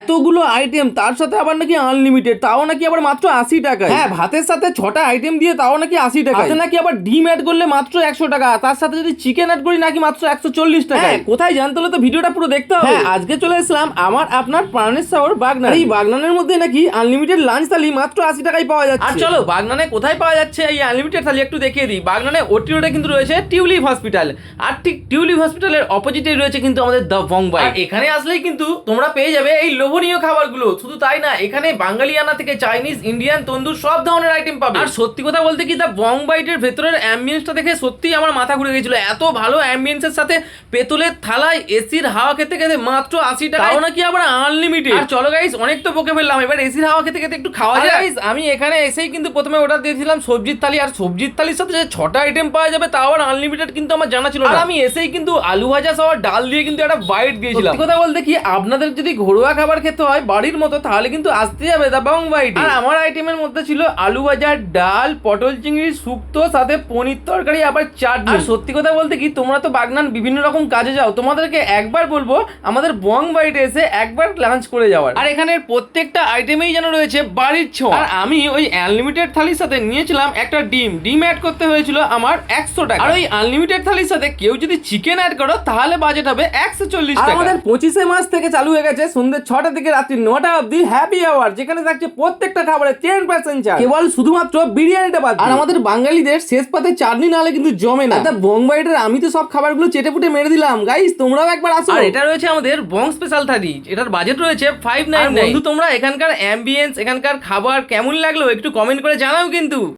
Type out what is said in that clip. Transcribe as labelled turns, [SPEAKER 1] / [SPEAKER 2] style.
[SPEAKER 1] এতগুলো আইটেম, তার সাথে আবার নাকি আনলিমিটেড, তাও নাকি আবার মাত্র 80 টাকা। হ্যাঁ, ভাতের সাথে 6টা আইটেম দিয়ে তাও নাকি 80 টাকা। তাতে নাকি আবার ডিম অ্যাড করলে মাত্র 100 টাকা, তার সাথে যদি চিকেন অ্যাড করি নাকি মাত্র 140 টাকা। কোথায় জানতে হলে তো ভিডিওটা পুরো দেখতে হবে। হ্যাঁ, আজকে চলে এসলাম আমার আপনার প্রাণের শহর বাগনান। এই বাগনানের মধ্যে নাকি আনলিমিটেড লাঞ্চ থালি মাত্র 80 টাকায় পাওয়া যাচ্ছে। আর চলো বাগনানে কোথায় পাওয়া যাচ্ছে এই আনলিমিটেড থালি একটু দেখিয়ে দিই। বাগনানে ওটি রোডে কিন্তু রয়েছে টিউলিপ হসপিটাল, আর ঠিক টিউলিপ হসপিটালের অপোজিটেই রয়েছে কিন্তু আমাদের দ্য বং বাই। এখানে আসলেই কিন্তু তোমরা পেয়ে যাবে এই লোভনীয় খাবারগুলো। শুধু তাই না, এখানে বাঙালিয়ানা থেকে চাইনিজ, ইন্ডিয়ান, তন্দুর সব ধরনের আইটেম পাবে। আর সত্যি কথা বলতে কি, দ্য বং বাইটের ভেতরের অ্যাম্বিয়েন্সটা দেখে সত্যি আমার মাথা ঘুরে গেছিল। এত ভালো অ্যাম্বিয়েন্সের সাথে পেতলের থালায় এসির হাওয়া খেতে খেতে মাত্র 80 টাকা, তাও নাকি আবার আনলিমিটেড। আর চলো গাইস, অনেক তো বকে ফেললাম, এবার এসির হাওয়া খেতে খেতে একটু খাওয়া যায়। গাইস, আমি এখানে এসেই কিন্তু প্রথমে অর্ডার দিয়েছিলাম সবজির থালি, আর সবজির থালির সাথে যে 6টা আইটেম পাওয়া যাবে তাও আবার আনলিমিটেড কিন্তু আমার জানা ছিল না। আর আমি এসেই কিন্তু আলু ভাজা সহ ডাল দিয়ে কিন্তু একটা বাইট দিয়েছিলাম। সত্যি কথা বলতে কি, আপনাদের যদি ঘরোয়া খাবার খেতে হয় বাড়ির মতো, তাহলে কিন্তু আসতে যাবে দ্য বং বাইট। আর আমার আইটেমের মধ্যে ছিল আলু ভাজা, ডাল, পটল চিংড়ি শুক্তো, সাথে পনির তরকারি, আবার চাটনি। আর সত্যি কথা বলতে কি, তোমরা তো বাগনান বিভিন্ন রকম কাজে যাও, তোমাদেরকে একবার বলবো আমাদের বং বাইটে এসে একবার লাঞ্চ করে যাওয়ার। আর এখানের প্রত্যেকটা আইটেমেই যেন রয়েছে বাড়ির ছোঁয়া। আর আমি ওই আনলিমিটেড থালির সাথে নিয়েছিলাম একটা ডিম অ্যাড করতে হয়েছিল আমার 100 টাকা। আর ওই আনলিমিটেড থালির সাথে কেউ যদি চিকেন অ্যাড করো তাহলে বাজেট হবে 140 টাকা। আমাদের 25 মাস থেকে চালু হয়ে গেছে সন্ধ্যে 6টা থেকে রাত্রি 9টা অবধি হ্যাপি আওয়ার, যেখানে থাকছে প্রত্যেকটা খাবারে 10% ছাড়, কেবল শুধুমাত্র বিরিয়ানিটা বাদ। আর আমাদের বাঙালিদের শেষ পাতে চাটনি না হলে কিন্তু জমে না। বং বাইটের আমি তো সব খাবারগুলো চেটে পুটে মেরে দিলাম। গাইস, তোমরাও একবার আসো। আর এটা রয়েছে আমাদের বং স্পেশাল থালি, এটার বাজেট রয়েছে 599। বন্ধু, তোমরা এখানকার অ্যাম্বিয়েন্স, এখানকার খাবার কেমন লাগলো একটু কমেন্ট করে জানাও কিন্তু।